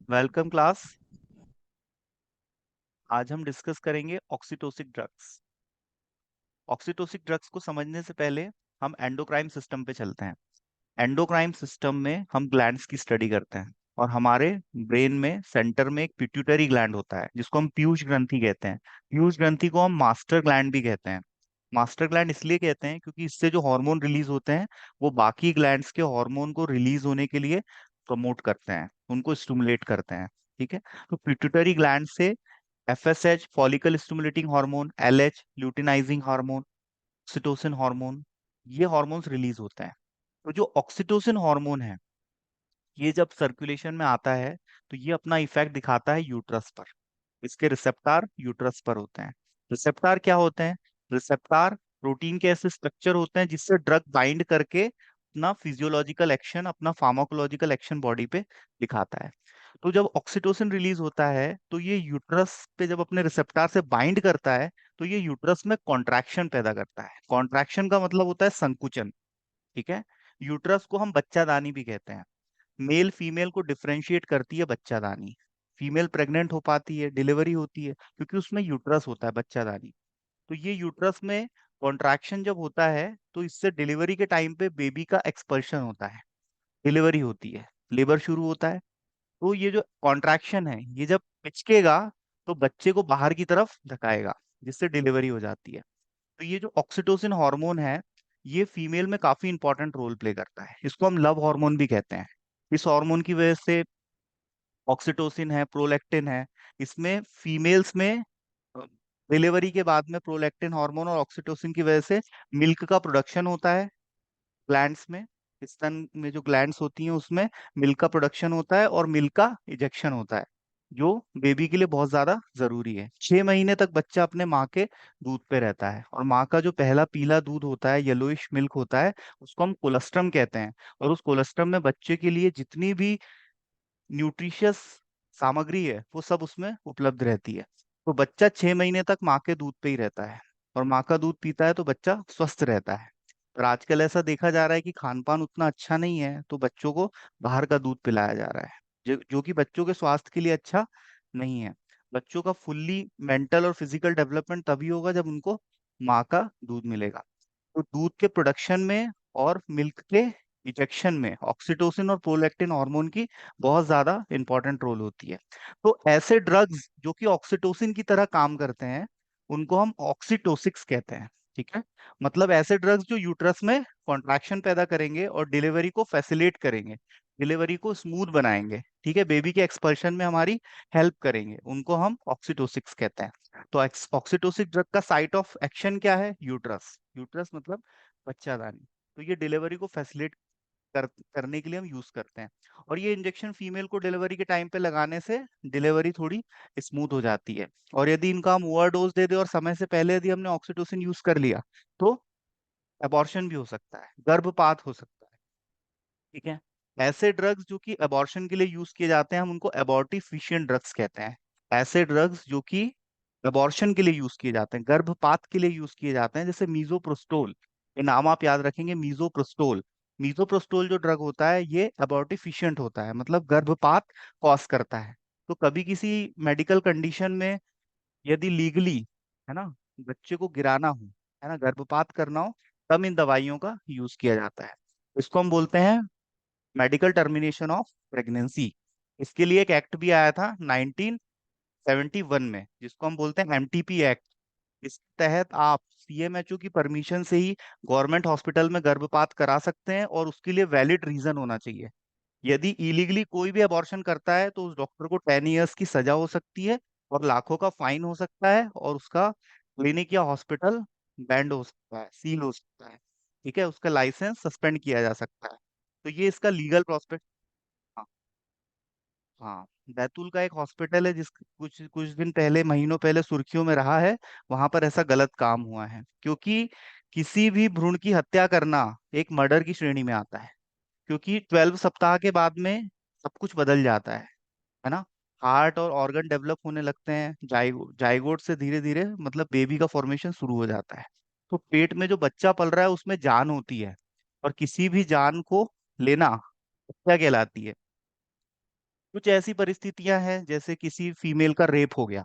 Welcome class. आज हम discuss करेंगे ऑक्सीटोसिक ड्रग्स। ऑक्सीटोसिक ड्रग्स को समझने से पहले हम एंडोक्राइन सिस्टम पे चलते हैं। एंडोक्राइन सिस्टम में हम ग्लैंड्स की स्टडी करते हैं और हमारे ब्रेन में सेंटर में एक पिट्यूटरी ग्लैंड होता है जिसको हम पीयूष ग्रंथि कहते हैं। पीयूष ग्रंथि को हम मास्टर ग्लैंड भी कहते हैं। मास्टर ग्लैंड इसलिए कहते हैं क्योंकि इससे जो हार्मोन रिलीज होते हैं वो बाकी ग्लैंड्स के हार्मोन को रिलीज होने के लिए प्रमोट करते हैं, उनको स्टिमुलेट करते हैं। ठीक है। तो पिट्यूटरी ग्लैंड से FSH follicle stimulating hormone, LH luteinizing hormone, oxytocin hormone, ये हार्मोन्स रिलीज होते हैं। तो जो ऑक्सीटोसिन हार्मोन है ये जब सर्कुलेशन में आता है तो ये अपना इफेक्ट दिखाता है यूट्रस पर। इसके रिसेप्टार यूट्रस पर होते हैं। रिसेप्टार क्या होते हैं? रिसेप्टार प्रोटीन के ऐसे स्ट्रक्चर होते हैं जिससे ड्रग बाइंड करके अपना फिजियोलॉजिकल एक्शन, अपना फार्माकोलॉजिकल एक्शन बॉडी पे दिखाता है। तो जब ऑक्सीटोसिन रिलीज होता है तो ये यूट्रस पे जब अपने रिसेप्टार से बाइंड करता है तो ये यूट्रस में कॉन्ट्रैक्शन पैदा करता है। कॉन्ट्रैक्शन का मतलब होता है संकुचन। ठीक है। यूट्रस को हम बच्चादानी भी कहते हैं। मेल फीमेल को डिफरेंशिएट करती है बच्चादानी। फीमेल प्रेग्नेंट हो पाती है, डिलीवरी होती है क्योंकि उसमें यूट्रस होता है, बच्चादानी। तो ये यूट्रस में कॉन्ट्रैक्शन जब होता है तो इससे डिलीवरी के टाइम पे बेबी का एक्सपल्शन होता है, डिलीवरी होती है, लेबर शुरू होता है। तो ये जो कॉन्ट्रैक्शन है ये जब पिचकेगा तो बच्चे को बाहर की तरफ धकाएगा जिससे डिलीवरी हो जाती है। तो ये जो ऑक्सीटोसिन हार्मोन है ये फीमेल में काफी इंपॉर्टेंट रोल प्ले करता है। इसको हम लव हार्मोन भी कहते हैं। इस हार्मोन की वजह से ऑक्सीटोसिन है, प्रोलैक्टिन है, इसमें फीमेल्स में डिलीवरी के बाद में प्रोलैक्टिन हार्मोन और ऑक्सीटोसिन की वजह से मिल्क का प्रोडक्शन होता है ग्लैंड्स में। स्तन में जो ग्लैंड्स होती हैं उसमें मिल्क का प्रोडक्शन होता है और मिल्क का इजेक्शन होता है जो बेबी के लिए बहुत ज्यादा जरूरी है। 6 महीने तक बच्चा अपने माँ के दूध पे रहता है और माँ का जो पहला पीला दूध होता है, येलोइश मिल्क होता है, उसको हम कोलेस्ट्रम कहते हैं। और उस कोलेस्ट्रम में बच्चे के लिए जितनी भी न्यूट्रिशियस सामग्री है वो सब उसमें उपलब्ध रहती है। तो बच्चा 6 महीने तक माँ के दूध पे ही रहता है और माँ का दूध पीता है तो बच्चा स्वस्थ रहता है। और आजकल ऐसा देखा जा रहा है कि खान पान उतना अच्छा नहीं है तो बच्चों को बाहर का दूध पिलाया जा रहा है जो कि बच्चों के स्वास्थ्य के लिए अच्छा नहीं है। बच्चों का फुल्ली मेंटल और फिजिकल डेवलपमेंट तभी होगा जब उनको माँ का दूध मिलेगा। तो दूध के प्रोडक्शन में और मिल्क के इजेक्शन में ऑक्सीटोसिन और प्रोलैक्टिन हार्मोन की बहुत ज्यादा इंपॉर्टेंट रोल होती है। तो ऐसे ड्रग्स जो कि ऑक्सीटोसिन की तरह काम करते हैं उनको हम ऑक्सीटोसिक्स कहते हैं। ठीक है। मतलब ऐसे ड्रग्स जो यूट्रस में कॉन्ट्रैक्शन पैदा करेंगे और डिलीवरी को फैसिलिटेट करेंगे, डिलीवरी को स्मूथ बनाएंगे, ठीक है, बेबी के एक्सपल्शन में हमारी हेल्प करेंगे, उनको हम ऑक्सीटोसिक्स कहते हैं। तो ऑक्सीटोसिक ड्रग का साइट ऑफ एक्शन क्या है? यूट्रस। यूट्रस मतलब बच्चादानी। तो ये डिलीवरी को फैसिलिटेट करने के लिए हम यूज करते हैं। और ये इंजेक्शन फीमेल को डिलीवरी के टाइम पे लगाने से डिलीवरी थोड़ी स्मूथ हो जाती है। और यदि इनका हम ओवरडोज दे दे और समय से पहले यदि हमने ऑक्सीटोसिन यूज कर लिया तो अबॉर्शन भी हो सकता है, गर्भपात हो सकता है। ठीक है। ऐसे ड्रग्स जो कि अबॉर्शन के लिए यूज किए जाते हैं हम उनको एबॉर्टिफिशिएंट ड्रग्स कहते हैं। ऐसे ड्रग्स जो कि अबॉर्शन के लिए यूज किए जाते हैं, गर्भपात के लिए यूज किए जाते हैं, जैसे मीजोप्रोस्टोल। ये नाम आप याद रखेंगे, मीजोप्रोस्टोल। मीजोप्रोस्टोल जो ड्रग होता है ये अबॉर्टिफिशिएंट होता है, मतलब गर्भपात कॉज करता है। तो कभी किसी मेडिकल कंडीशन में यदि लीगली, है ना, बच्चे को गिराना हो, है ना, गर्भपात करना हो, तब इन दवाइयों का यूज किया जाता है। इसको हम बोलते हैं मेडिकल टर्मिनेशन ऑफ प्रेगनेंसी। इसके लिए एक एक्ट भी आया था 1971 में जिसको हम बोलते हैं एमटीपी एक्ट। इसके तहत आप सीएमएचओ की परमिशन से ही गवर्नमेंट हॉस्पिटल में गर्भपात करा सकते हैं और उसके लिए वैलिड रीजन होना चाहिए। यदि इलीगली कोई भी अबॉर्शन करता है तो उस डॉक्टर को 10 इयर्स की सजा हो सकती है और लाखों का फाइन हो सकता है और उसका क्लिनिक या हॉस्पिटल बैंड हो सकता है, सील हो सकता है। ठीक है, उसका लाइसेंस सस्पेंड किया जा सकता है। तो ये इसका लीगल प्रोस्पेक्ट। हाँ। हाँ। बैतूल का एक हॉस्पिटल है जिस कुछ कुछ दिन पहले, महीनों पहले सुर्खियों में रहा है। वहां पर ऐसा गलत काम हुआ है क्योंकि किसी भी भ्रूण की हत्या करना एक मर्डर की श्रेणी में आता है। क्योंकि 12 सप्ताह के बाद में सब कुछ बदल जाता है ना। हार्ट और ऑर्गन डेवलप होने लगते हैं, जाइगोट से धीरे धीरे मतलब बेबी का फॉर्मेशन शुरू हो जाता है। तो पेट में जो बच्चा पल रहा है उसमें जान होती है और किसी भी जान को लेना हत्या कहलाती है। कुछ ऐसी परिस्थितियां हैं जैसे किसी फीमेल का रेप हो गया,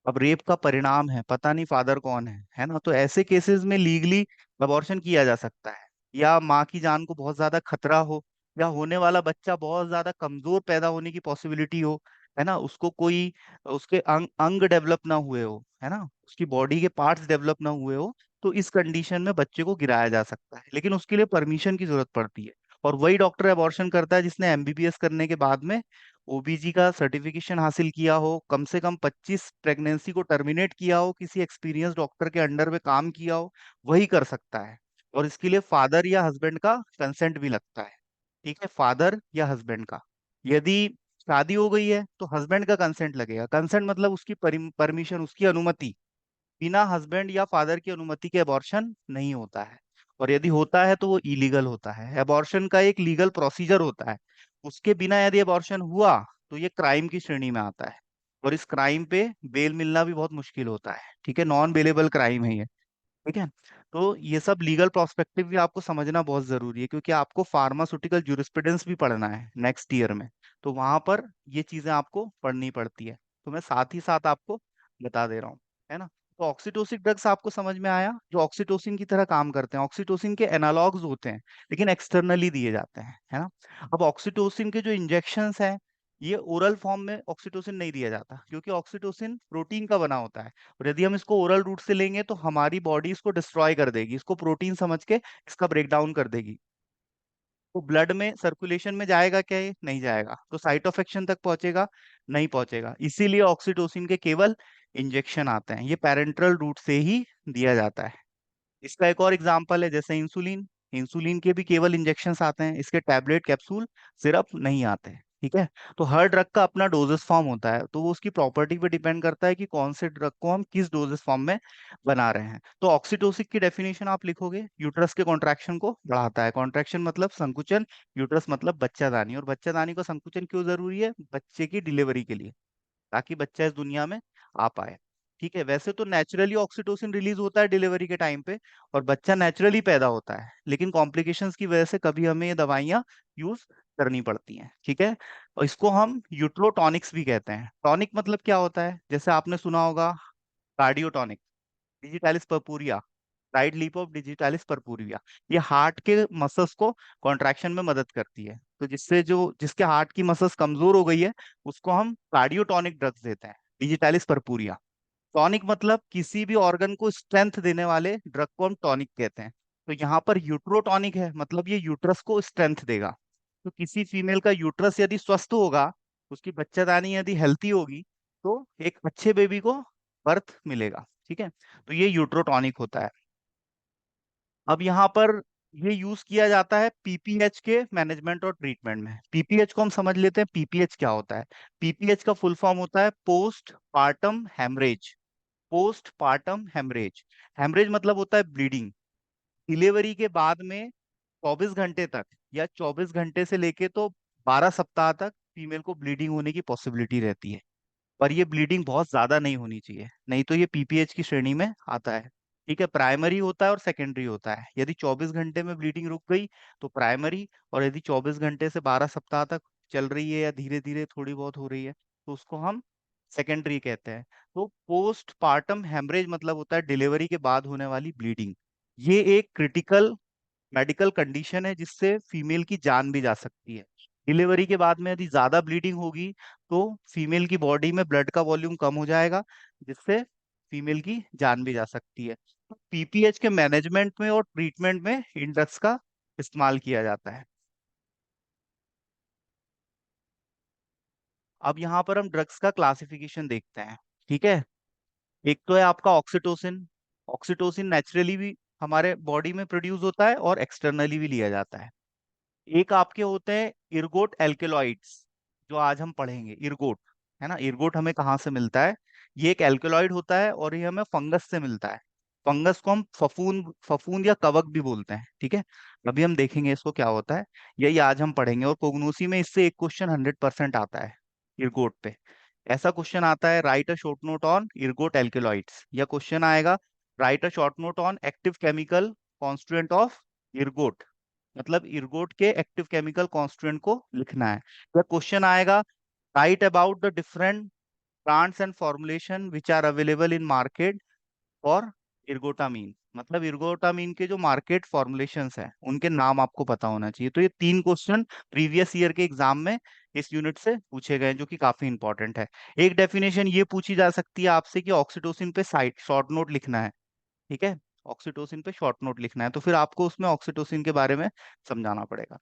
अब रेप का परिणाम है, पता नहीं फादर कौन है ना, तो ऐसे केसेस में लीगली अबॉर्शन किया जा सकता है। या माँ की जान को बहुत ज्यादा खतरा हो, या होने वाला बच्चा बहुत ज्यादा कमजोर पैदा होने की पॉसिबिलिटी हो, है ना, उसको कोई उसके अंग डेवलप ना हुए हो, है ना, उसकी बॉडी के पार्ट्स डेवलप ना हुए हो, तो इस कंडीशन में बच्चे को गिराया जा सकता है, लेकिन उसके लिए परमिशन की जरूरत पड़ती है। और वही डॉक्टर अबॉर्शन करता है जिसने एमबीबीएस करने के बाद में ओबीजी का सर्टिफिकेशन हासिल किया हो, कम से कम 25 प्रेगनेंसी को टर्मिनेट किया हो, किसी एक्सपीरियंस डॉक्टर के अंडर में काम किया हो, वही कर सकता है। और इसके लिए फादर या हस्बैंड का कंसेंट भी लगता है। ठीक है, फादर या हस्बैंड का। यदि शादी हो गई है तो हस्बैंड का कंसेंट लगेगा। कंसेंट मतलब उसकी परमिशन, उसकी अनुमति। बिना हस्बैंड या फादर की अनुमति के अबॉर्शन नहीं होता है। और यदि होता है तो वो इलीगल होता है। अबॉर्शन का एक लीगल प्रोसीजर होता है, उसके बिना यदि अबॉर्शन हुआ तो ये क्राइम की श्रेणी में आता है। और इस क्राइम पे बेल मिलना भी बहुत मुश्किल होता है। ठीक है, नॉन बेलेबल क्राइम है ये। ठीक है, तो ये सब लीगल प्रोस्पेक्टिव भी आपको समझना बहुत जरूरी है, क्योंकि आपको फार्मास्यूटिकल जूरिस्प्रूडेंस भी पढ़ना है नेक्स्ट ईयर में। तो वहां पर ये चीजें आपको पढ़नी पड़ती है, तो मैं साथ ही साथ आपको बता दे रहा हूँ, है ना। तो ऑक्सीटोसिन ड्रग्स आपको समझ में आया, जो ऑक्सीटोसिन की तरह काम करते हैं। ऑक्सीटोसिन के एनालॉग्स होते हैं, लेकिन एक्सटर्नली दिए जाते हैं, है ना। अब ऑक्सीटोसिन के जो इंजेक्शंस हैं, ये ओरल फॉर्म में ऑक्सीटोसिन नहीं दिया जाता, क्योंकि ऑक्सीटोसिन प्रोटीन का बना होता है। और यदि हम इसको ओरल रूट से लेंगे तो हमारी बॉडी इसको डिस्ट्रॉय कर देगी, इसको प्रोटीन समझ के इसका ब्रेक डाउन कर देगी। तो ब्लड में सर्कुलेशन में जाएगा क्या? ये नहीं जाएगा। तो साइट ऑफ एक्शन तक पहुंचेगा? नहीं पहुंचेगा। इसीलिए ऑक्सीटोसिन के केवल इंजेक्शन आते हैं, ये पैरेंट्रल रूट से ही दिया जाता है। इसका एक और एग्जांपल है जैसे इंसुलिन। इंसुलिन के भी केवल इंजेक्शंस आते हैं, इसके टैबलेट कैप्सूल सिरप नहीं आते हैं। ठीक है, तो हर ड्रग का अपना डोजेस फॉर्म होता है, तो वो उसकी प्रॉपर्टी पे डिपेंड करता है कि कौन से ड्रग को हम किस डोजेस फॉर्म में बना रहे हैं। तो ऑक्सीटोसिक की डेफिनेशन आप लिखोगे, यूट्रस के कॉन्ट्रैक्शन को बढ़ाता है। कॉन्ट्रैक्शन मतलब संकुचन, यूट्रस मतलब बच्चादानी। और बच्चादानी का संकुचन क्यों जरूरी है? बच्चे की डिलीवरी के लिए, ताकि बच्चा इस दुनिया में आ पाए। ठीक है, वैसे तो नेचुरली ऑक्सीटोसिन रिलीज होता है डिलीवरी के टाइम पे, और बच्चा नेचुरली पैदा होता है, लेकिन कॉम्प्लिकेशंस की वजह से कभी हमें ये दवाइयाँ यूज करनी पड़ती हैं। ठीक है, और इसको हम यूट्रोटॉनिक्स भी कहते हैं। टॉनिक मतलब क्या होता है? जैसे आपने सुना होगा cardiotonic, digitalis purpurea, write leaf of digitalis purpurea. ये हार्ट के मसल्स को कॉन्ट्रैक्शन में मदद करती है, तो जिससे जो जिसके हार्ट की मसल्स कमजोर हो गई है, उसको हम कार्डियोटॉनिक ड्रग्स देते हैं, डिजिटालिस पर्पूरिया। टॉनिक मतलब किसी भी ऑर्गन को स्ट्रेंथ देने वाले ड्रग को हम टॉनिक कहते हैं। तो यहाँ पर यूट्रोटॉनिक है, मतलब ये यूट्रस को स्ट्रेंथ देगा। तो किसी फीमेल का यूट्रस यदि स्वस्थ होगा, उसकी बच्चादानी यदि हेल्थी होगी, तो एक अच्छे बेबी को बर्थ मिलेगा। ठीक है, तो ये यूट्रोटॉनिक होता है। अब यहाँ पर ये यूज किया जाता है पीपीएच के मैनेजमेंट और ट्रीटमेंट में। पीपीएच को हम समझ लेते हैं, पीपीएच क्या होता है। पीपीएच का फुल फॉर्म होता है post partum haemorrhage. Post partum haemorrhage, haemorrhage मतलब होता है ब्लीडिंग। डिलीवरी के बाद में 24 घंटे तक, या 24 घंटे से लेके तो 12 सप्ताह तक फीमेल को ब्लीडिंग होने की पॉसिबिलिटी रहती है। पर ये ब्लीडिंग बहुत ज्यादा नहीं होनी चाहिए, नहीं तो ये पीपीएच की श्रेणी में आता है। ठीक है, प्राइमरी होता है और सेकेंडरी होता है। यदि 24 घंटे में ब्लीडिंग रुक गई तो प्राइमरी, और यदि 24 घंटे से 12 सप्ताह तक चल रही है या धीरे धीरे थोड़ी बहुत हो रही है, तो उसको हम सेकेंडरी कहते हैं। तो पोस्ट पार्टम हेमरेज मतलब होता है डिलीवरी के बाद होने वाली ब्लीडिंग। ये एक क्रिटिकल मेडिकल कंडीशन है जिससे फीमेल की जान भी जा सकती है। डिलीवरी के बाद में यदि ज्यादा ब्लीडिंग होगी तो फीमेल की बॉडी में ब्लड का वॉल्यूम कम हो जाएगा, जिससे फीमेल की जान भी जा सकती है। तो पीपीएच के मैनेजमेंट में और ट्रीटमेंट में इन ड्रग्स का इस्तेमाल किया जाता है। अब यहाँ पर हम ड्रग्स का क्लासिफिकेशन देखते हैं। ठीक है, एक तो है आपका ऑक्सीटोसिन। ऑक्सीटोसिन नेचुरली भी हमारे बॉडी में प्रोड्यूस होता है और एक्सटर्नली भी लिया जाता है। एक आपके होते हैं इर्गोट एल्केलॉइड्स, जो आज हम पढ़ेंगे। इर्गोट, है ना, इर्गोट हमें कहाँ से मिलता है? ये एक एल्केलॉइड होता है और ये हमें फंगस से मिलता है। फंगस को हम फफूंद फफूंद या कवक भी बोलते हैं। ठीक है, अभी हम देखेंगे इसको क्या होता है, यही आज हम पढ़ेंगे। और कोगनोसी में इससे एक क्वेश्चन 100% आता है इर्गोट पे। ऐसा क्वेश्चन आता है, write a short note on इर्गोट alkaloids, या क्वेश्चन आएगा right a short note on active chemical constituent of इर्गोट, मतलब इर्गोट के एक्टिव केमिकल कॉन्स्टिट्यूएंट को लिखना है। या क्वेश्चन आएगा write about the different plants and formulation which are available in market for ergotamine. मतलब इर्गोटामीन के जो मार्केट फॉर्मुलेशंस हैं उनके नाम आपको पता होना चाहिए। तो ये 3 क्वेश्चन प्रीवियस ईयर के एग्जाम में इस यूनिट से पूछे गए हैं, जो कि काफी इंपॉर्टेंट है। एक डेफिनेशन ये पूछी जा सकती है आपसे कि ऑक्सीटोसिन पे साइड शॉर्ट नोट लिखना है। ठीक है, ऑक्सीटोसिन पे शॉर्ट नोट लिखना है, तो फिर आपको उसमें ऑक्सीटोसिन के बारे में समझाना पड़ेगा।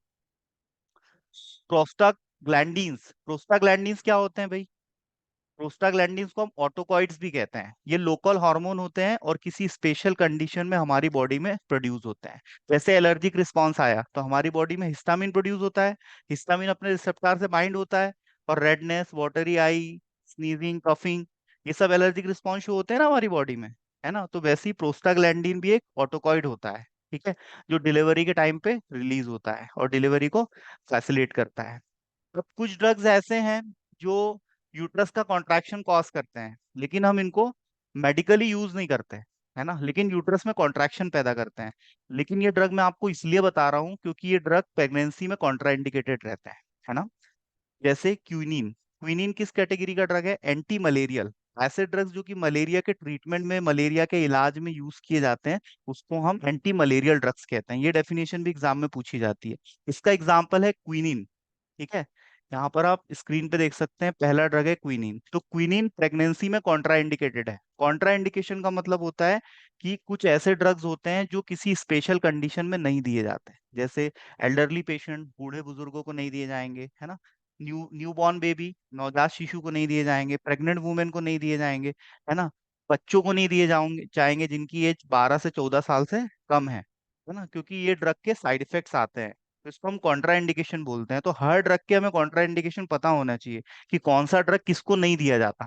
प्रोस्टाग्लैंडीन्स, प्रोस्टाग्लैंडीन्स क्या होते हैं भाई? प्रोस्टाग्लैंडिन्स को हम ऑटोकॉइड्स भी कहते हैं। ये लोकल हार्मोन होते हैं और किसी स्पेशल कंडीशन में हमारी बॉडी में प्रोड्यूस होते हैं। जैसे एलर्जिक रिस्पॉन्स आया तो हमारी बॉडी में हिस्टामिन प्रोड्यूस होता है। हिस्टामिन अपने रिसेप्टर से बाइंड होता है, और रेडनेस, वाटरी आई, स्नीजिंग, कफिंग, ये सब एलर्जिक रिस्पॉन्स शो होते हैं ना हमारी बॉडी में, है ना। तो वैसे ही प्रोस्टाग्लैंडिन भी एक ऑटोकॉइड होता है, ठीक है, जो डिलीवरी के टाइम पे रिलीज होता है और डिलीवरी को फैसिलिटेट करता है। अब कुछ ड्रग्स ऐसे हैं जो यूट्रस का कॉन्ट्रैक्शन कॉज करते हैं, लेकिन हम इनको मेडिकली यूज नहीं करते, है ना, लेकिन यूट्रस में कॉन्ट्रैक्शन पैदा करते हैं। लेकिन ये ड्रग मैं आपको इसलिए बता रहा हूँ क्योंकि ये ड्रग प्रेगनेंसी में कॉन्ट्राइंडिकेटेड रहते हैं, है ना। जैसे क्विनीन, क्विनीन किस कैटेगरी का ड्रग है? Anti malarial. ऐसे ड्रग्स जो कि मलेरिया के ट्रीटमेंट में, मलेरिया के इलाज में यूज किए जाते हैं, उसको हम एंटी मलेरियल ड्रग्स कहते हैं। ये डेफिनेशन भी एग्जाम में पूछी जाती है। इसका एग्जाम्पल है क्विनीन, ठीक है। यहाँ पर आप स्क्रीन पे देख सकते हैं, पहला ड्रग है क्विनीन। तो क्विनीन प्रेगनेंसी में कॉन्ट्रा इंडिकेटेड है। कॉन्ट्रा इंडिकेशन का मतलब होता है कि कुछ ऐसे ड्रग्स होते हैं जो किसी स्पेशल कंडीशन में नहीं दिए जाते, जैसे एल्डरली पेशेंट, बूढ़े बुजुर्गों को नहीं दिए जाएंगे, है ना। न्यूबॉर्न बेबी, नवजात शिशु को नहीं दिए जाएंगे, प्रेग्नेंट वुमेन को नहीं दिए जाएंगे, है ना। बच्चों को नहीं दिए जाएंगे जाएंगे जिनकी एज 12 से 14 साल से कम है ना, क्योंकि ये ड्रग के साइड इफेक्ट्स आते हैं। तो इसको हम कॉन्ट्रा इंडिकेशन बोलते हैं। तो हर ड्रग के हमें कॉन्ट्रा इंडिकेशन पता होना चाहिए कि कौन सा ड्रग किसको नहीं दिया जाता,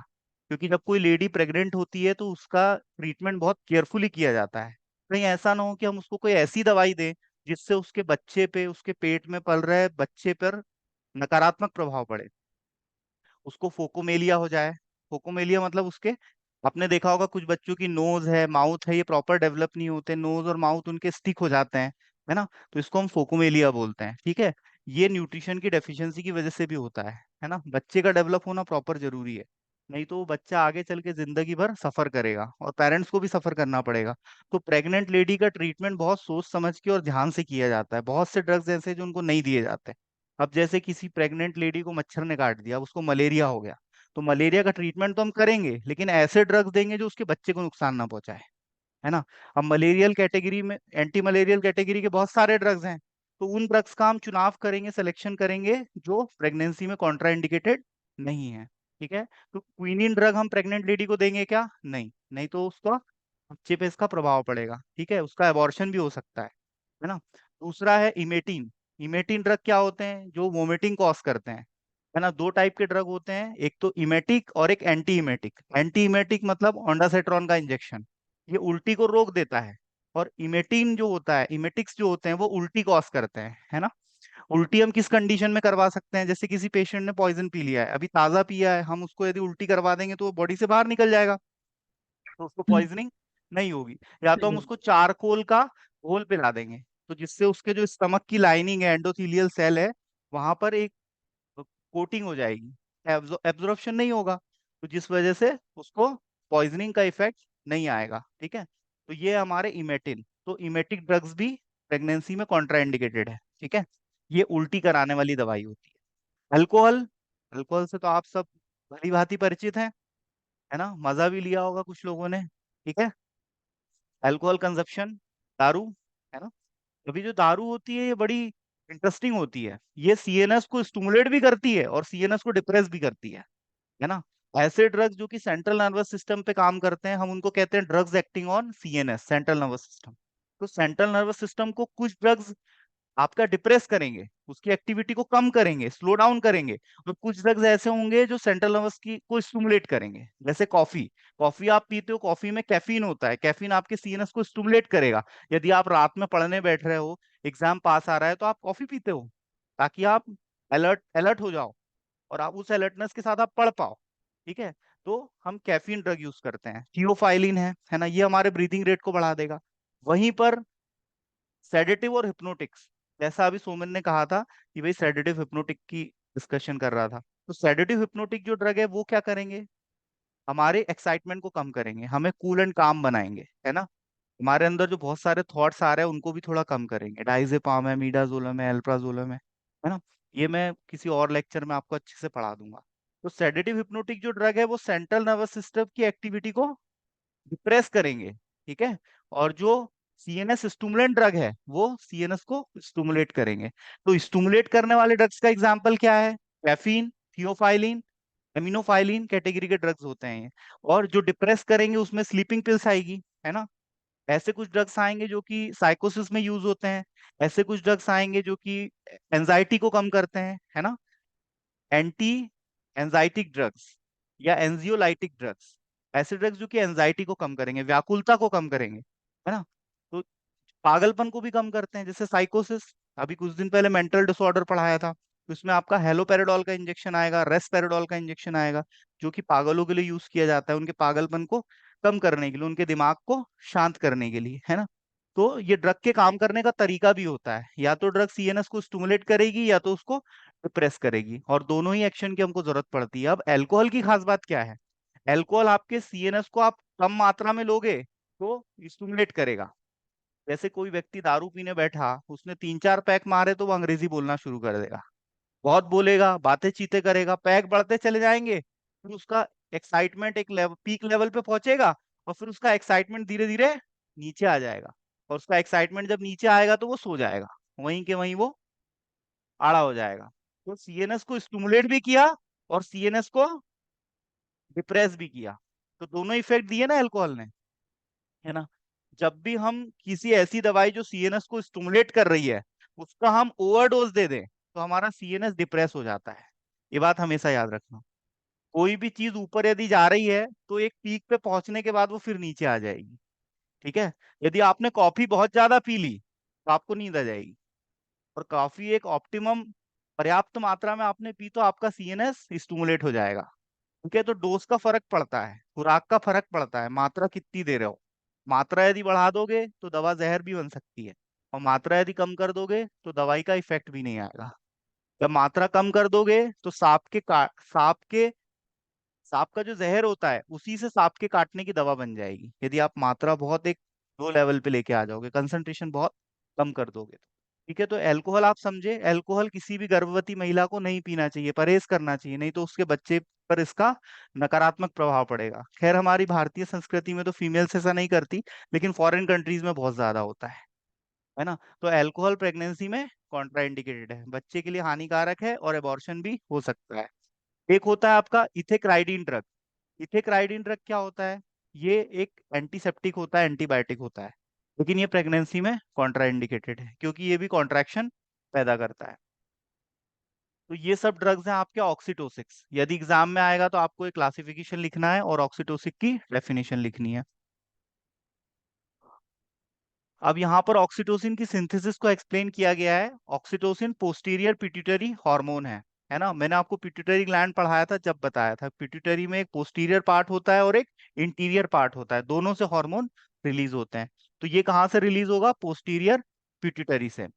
क्योंकि जब कोई लेडी प्रेग्नेंट होती है तो उसका ट्रीटमेंट बहुत केयरफुली किया जाता है। कहीं ऐसा ना हो कि हम उसको कोई ऐसी दवाई दें जिससे उसके बच्चे पे, उसके पेट में पल रहे बच्चे पर नकारात्मक प्रभाव पड़े, उसको फोकोमेलिया हो जाए। फोकोमेलिया मतलब उसके, आपने देखा होगा कुछ बच्चों की नोज है, माउथ है, ये प्रॉपर डेवलप नहीं होते, नोज और माउथ उनके स्टिक हो जाते हैं, है ना। तो इसको हम फोकोमेलिया बोलते हैं, ठीक है। ये न्यूट्रिशन की डेफिशिएंसी की वजह से भी होता है ना। बच्चे का डेवलप होना प्रॉपर जरूरी है, नहीं तो वो बच्चा आगे चल के जिंदगी भर सफर करेगा और पेरेंट्स को भी सफर करना पड़ेगा। तो प्रेग्नेंट लेडी का ट्रीटमेंट बहुत सोच समझ के और ध्यान से किया जाता है। बहुत से ड्रग्स ऐसे हैं जो उनको नहीं दिए जाते। अब जैसे किसी प्रेग्नेंट लेडी को मच्छर ने काट दिया, अब उसको मलेरिया हो गया, तो मलेरिया का ट्रीटमेंट तो हम करेंगे, लेकिन ऐसे ड्रग्स देंगे जो उसके बच्चे को नुकसान ना पहुंचाए, है ना। अब मलेरियल कैटेगरी में, एंटी मलेरियल कैटेगरी के बहुत सारे ड्रग्स हैं, तो उन ड्रग्स का हम चुनाव करेंगे, सिलेक्शन करेंगे जो प्रेगनेंसी में कॉन्ट्रा इंडिकेटेड नहीं है, ठीक है। तो क्विनिन ड्रग हम प्रेग्नेंट लेडी को देंगे क्या? नहीं, नहीं तो उसका बच्चे पे इसका प्रभाव पड़ेगा, ठीक है, उसका एबॉर्शन भी हो सकता है ना। दूसरा है इमेटिन। इमेटिन ड्रग क्या होते हैं? जो वोमिटिंग कॉज करते हैं, है ना। 2 टाइप के ड्रग होते हैं, एक तो इमेटिक और एक एंटी इमेटिक। एंटी इमेटिक मतलब ओंडासेट्रॉन का इंजेक्शन, ये उल्टी को रोक देता है। और इमेटिन जो होता है, इमेटिक्स जो होते हैं वो उल्टी कॉज करते हैं, है ना। उल्टी हम किस कंडीशन में करवा सकते हैं? जैसे किसी पेशेंट ने पॉइजन पी लिया है, अभी ताजा पिया है, हम उसको यदि उल्टी करवा देंगे तो वो बॉडी से बाहर निकल जाएगा, तो उसको पॉइजनिंग नहीं होगी। या तो हम उसको चारकोल का घोल पिला देंगे, तो जिससे उसके जो स्टमक की लाइनिंग है, एंडोथीलियल सेल है, वहां पर एक कोटिंग हो जाएगी, एब्जॉर्प्शन नहीं होगा, तो जिस वजह से उसको पॉइजनिंग का इफेक्ट नहीं आएगा, ठीक है। तो ये हमारे इमेटिन। तो इमेटिक ड्रग्स भी प्रेगनेंसी में कॉन्ट्राइंडिकेटेड है, ठीक है। ये उल्टी कराने वाली दवाई होती है। अल्कोहल, अल्कोहल से तो आप सब भली भांति परिचित हैं, है ना, मजा भी लिया होगा कुछ लोगों ने, ठीक है। अल्कोहल कंजप्शन, दारू, है ना। अभी जो दारू होती है ये बड़ी इंटरेस्टिंग होती है। ये सीएनएस को स्टिमुलेट भी करती है और सीएनएस को डिप्रेस भी करती है ना। ऐसे ड्रग्स जो कि सेंट्रल नर्वस सिस्टम पे काम करते हैं, हम उनको कहते हैं drugs acting on CNS, central nervous system. तो सेंट्रल नर्वस सिस्टम को कुछ ड्रग्स आपका डिप्रेस करेंगे, उसकी एक्टिविटी को कम करेंगे, स्लो डाउन करेंगे। और कुछ ड्रग्स ऐसे होंगे जो सेंट्रल नर्वस की को स्टिमुलेट करेंगे, जैसे कॉफी। कॉफी आप पीते हो, कॉफी में कैफीन होता है, कैफीन आपके सीएनएस को स्टिमुलेट करेगा। यदि आप रात में पढ़ने बैठ रहे हो, एग्जाम पास आ रहा है, तो आप कॉफी पीते हो ताकि आप अलर्ट अलर्ट हो जाओ और आप उस अलर्टनेस के साथ आप पढ़ पाओ, ठीक है। तो हम कैफीन ड्रग यूज करते हैं। थियोफाइलिन है ना, ये हमारे ब्रीदिंग रेट को बढ़ा देगा। वहीं पर सेडेटिव और हिप्नोटिक्स, जैसा अभी सोमन ने कहा था कि भाई सेडेटिव हिप्नोटिक की डिस्कशन कर रहा था। तो सेडेटिव हिप्नोटिक जो ड्रग है वो क्या करेंगे, हमारे एक्साइटमेंट को कम करेंगे, हमें कूल एंड काम बनाएंगे, है ना। हमारे अंदर जो बहुत सारे थॉट्स आ रहे हैं उनको भी थोड़ा कम करेंगे। डाइजेपाम है, मीडाजोलम है, अल्प्राजोलम है ना। ये मैं किसी और लेक्चर में आपको अच्छे से पढ़ा दूंगा। तो सेडेटिव हिप्नोटिक जो ड्रग है वो सेंट्रल नर्वस सिस्टम की एक्टिविटी को डिप्रेस करेंगे, ठीक है। और जो सीएनएस स्टूमुलेंट ड्रग है वो सीएनएस को स्टूमुलेट करेंगे। तो स्टूमुलेट करने वाले ड्रग्स का एग्जांपल क्या है, कैफीन, थियोफाइलिन, एमिनोफाइलिन कैटेगरी के ड्रग्स होते हैं ये। और जो डिप्रेस करेंगे उसमें स्लीपिंग पिल्स आएगी, है ना। ऐसे कुछ ड्रग्स आएंगे जो कि साइकोसिस में यूज होते हैं। ऐसे कुछ ड्रग्स आएंगे जो कि एंजाइटी को कम करते हैं, है ना। एंटी एंजाइटिक ड्रग्स या एंजियोलाइटिक ड्रग्स, ऐसे ड्रग्स जो कि एंजाइटी को कम करेंगे, व्याकुलता को कम करेंगे, है ना। तो पागलपन को भी कम करते हैं, जैसे साइकोसिस। अभी कुछ दिन पहले मेंटल डिसऑर्डर पढ़ाया था, तो इसमें आपका हेलोपेरिडोल का इंजेक्शन आएगा, रेस्पेरिडोल का इंजेक्शन आएगा, जो कि पागलों के लिए यूज किया जाता है, उनके पागलपन को कम करने के लिए, उनके दिमाग को शांत करने के लिए, है ना। तो ये ड्रग के काम करने का तरीका भी होता है, या तो ड्रग सीएनएस को स्टिमुलेट करेगी या तो उसको डिप्रेस करेगी, और दोनों ही एक्शन की हमको जरूरत पड़ती है। अब अल्कोहल की खास बात क्या है, अल्कोहल आपके सीएनएस को आप कम मात्रा में लोगे तो स्टिमुलेट करेगा। जैसे कोई व्यक्ति दारू पीने बैठा, उसने 3-4 पैक मारे तो वो अंग्रेजी बोलना शुरू कर देगा, बहुत बोलेगा, बातें चीतें करेगा, पैक बढ़ते चले जाएंगे, फिर उसका एक्साइटमेंट एक लेवल, पीक लेवल पे पहुंचेगा, और फिर उसका एक्साइटमेंट धीरे धीरे नीचे आ जाएगा। और उसका एक्साइटमेंट जब नीचे आएगा तो वो सो जाएगा, वहीं के वहीं वो आड़ा हो जाएगा। तो सीएनएस को स्टिमुलेट भी किया और सीएनएस को डिप्रेस भी किया, तो दोनों इफेक्ट दिए ना अल्कोहल ने, है ना। जब भी हम किसी ऐसी दवाई जो सीएनएस को स्टिमुलेट कर रही है उसका हम ओवरडोज दे दें तो हमारा सीएनएस डिप्रेस हो जाता है। ये बात हमेशा याद रखना। कोई भी चीज ऊपर यदि जा रही है तो एक पीक पे पहुंचने के बाद वो फिर नीचे आ जाएगी, ठीक है। यदि आपने कॉफी बहुत ज्यादा पी ली तो आपको नींद आ जाएगी, और कॉफी एक ऑप्टिमम, पर्याप्त मात्रा में आपने पी तो आपका सीएनएस स्टिमुलेट हो जाएगा। ठीक है, तो डोज का फर्क पड़ता है, खुराक का फर्क पड़ता है, मात्रा कितनी दे रहे हो। मात्रा यदि बढ़ा दोगे तो दवा जहर भी बन सकती है, और मात्रा यदि कम कर दोगे तो दवाई का इफेक्ट भी नहीं आएगा। जब मात्रा कम कर दोगे तो सांप का जो जहर होता है उसी से सांप के काटने की दवा बन जाएगी, यदि आप मात्रा बहुत एक लो लेवल पे लेके आ जाओगे, कंसंट्रेशन बहुत कम कर दोगे तो। ठीक है, तो अल्कोहल आप समझे, अल्कोहल किसी भी गर्भवती महिला को नहीं पीना चाहिए, परहेज करना चाहिए, नहीं तो उसके बच्चे पर इसका नकारात्मक प्रभाव पड़ेगा। खैर हमारी भारतीय संस्कृति में तो फीमेल्स ऐसा नहीं करती, लेकिन फॉरेन कंट्रीज में बहुत ज्यादा होता है ना। तो अल्कोहल प्रेगनेंसी में कॉन्ट्राइंडिकेटेड है, बच्चे के लिए हानिकारक है, और एबॉर्शन भी हो सकता है। एक होता है आपका इथेक्राइडिन ड्रग। इथेक्राइडिन ड्रग क्या होता है, ये एक एंटीसेप्टिक होता है, एंटीबायोटिक होता है, लेकिन ये प्रेगनेंसी में कॉन्ट्राइंडिकेटेड है क्योंकि ये भी कॉन्ट्रैक्शन पैदा करता है। तो ये सब ड्रग्स हैं आपके ऑक्सीटोसिक्स। यदि एग्जाम में आएगा तो आपको एक क्लासिफिकेशन लिखना है और ऑक्सीटोसिक की डेफिनेशन लिखनी है। अब यहाँ पर ऑक्सीटोसिन की सिंथेसिस को एक्सप्लेन किया गया है। ऑक्सीटोसिन पोस्टीरियर पिट्यूटरी हार्मोन है ना। मैंने आपको पिट्यूटरी ग्लैंड पढ़ाया था जब बताया था, पिट्यूटरी में एक पोस्टीरियर पार्ट होता है और एक इंटीरियर पार्ट होता है, दोनों से हार्मोन रिलीज होते हैं। तो ये कहाँ से रिलीज होगा, पोस्टीरियर पिट्यूटरी से।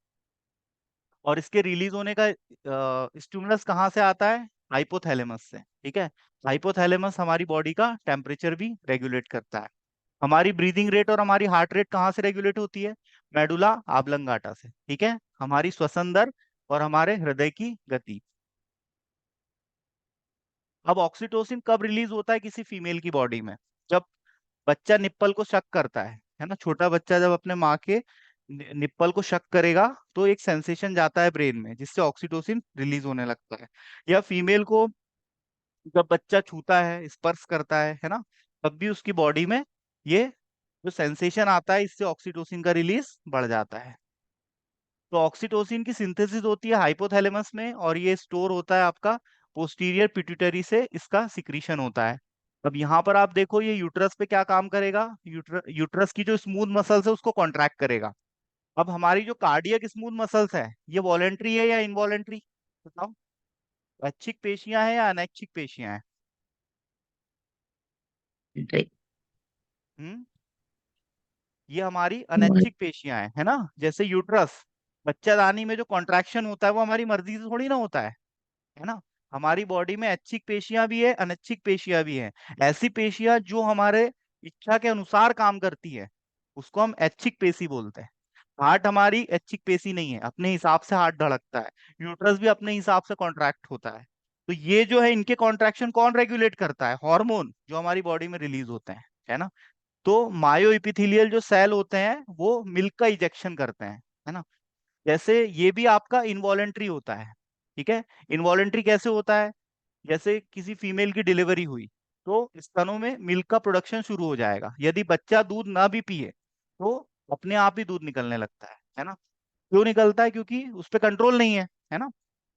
और इसके रिलीज होने का स्टिमुलस कहाँ से आता है, हाइपोथैलेमस से, ठीक है। हाइपोथैलेमस हमारी बॉडी का टेम्परेचर भी रेगुलेट करता है। हमारी ब्रीदिंग रेट और हमारी हार्ट रेट कहाँ से रेगुलेट होती है, मेडुला आब्लंगाटा से, ठीक है। हमारी श्वसन दर और हमारे हृदय की गति। अब ऑक्सीटोसिन कब रिलीज होता है किसी फीमेल की बॉडी में, जब बच्चा निप्पल को शक करता है ना। छोटा बच्चा जब अपने माँ के निप्पल को शक करेगा तो एक सेंसेशन जाता है ब्रेन में जिससे ऑक्सीटोसिन रिलीज होने लगता है। या फीमेल को जब बच्चा छूता है, स्पर्श करता है ना, तब भी उसकी बॉडी में ये जो सेंसेशन आता है इससे ऑक्सीटोसिन का रिलीज बढ़ जाता है। तो ऑक्सीटोसिन की सिंथेसिस होती है हाइपोथैलेमस में, और ये स्टोर होता है आपका पोस्टीरियर पिट्यूटरी से, इसका सिक्रीशन होता है। अब यहाँ पर आप देखो ये यूट्रस पे क्या काम करेगा, यूट्रस की जो स्मूथ मसल्स है उसको कॉन्ट्रैक्ट करेगा। अब हमारी जो कार्डियक स्मूथ मसल्स है ये वॉलेंट्री है या इनवॉलेंट्री, बताओ। ऐच्छिक पेशियां हैं या अनैच्छिक पेशियां हैं। Right. हम्म, ये हमारी अनैच्छिक पेशियां हैं, है ना। जैसे यूट्रस, बच्चादानी में जो कॉन्ट्रैक्शन होता है वो हमारी मर्जी से थोड़ी ना होता है। है ना। हमारी बॉडी में ऐच्छिक पेशियां भी है, अनैच्छिक पेशियां भी हैं। ऐसी पेशियां जो हमारे इच्छा के अनुसार काम करती है उसको हम ऐच्छिक पेशी बोलते हैं। हार्ट हमारी ऐच्छिक पेशी नहीं है, अपने हिसाब से हार्ट धड़कता है। यूट्रस भी अपने हिसाब से कॉन्ट्रैक्ट होता है। तो ये जो है इनके कॉन्ट्रैक्शन कौन रेगुलेट करता है? हार्मोन जो हमारी बॉडी में रिलीज होते हैं, है ना। तो मायो इपिथेलियल जो सेल होते हैं वो मिल्क का इजेक्शन करते हैं, है ना। जैसे ये भी आपका इनवॉलेंट्री होता है, ठीक है। इनवॉलेंट्री कैसे होता है? जैसे किसी फीमेल की डिलीवरी हुई तो स्तनों में मिल्क का प्रोडक्शन शुरू हो जाएगा। यदि बच्चा दूध ना भी पिए तो अपने आप ही दूध निकलने लगता है ना। क्यों निकलता है? क्योंकि उस पर कंट्रोल नहीं है ना।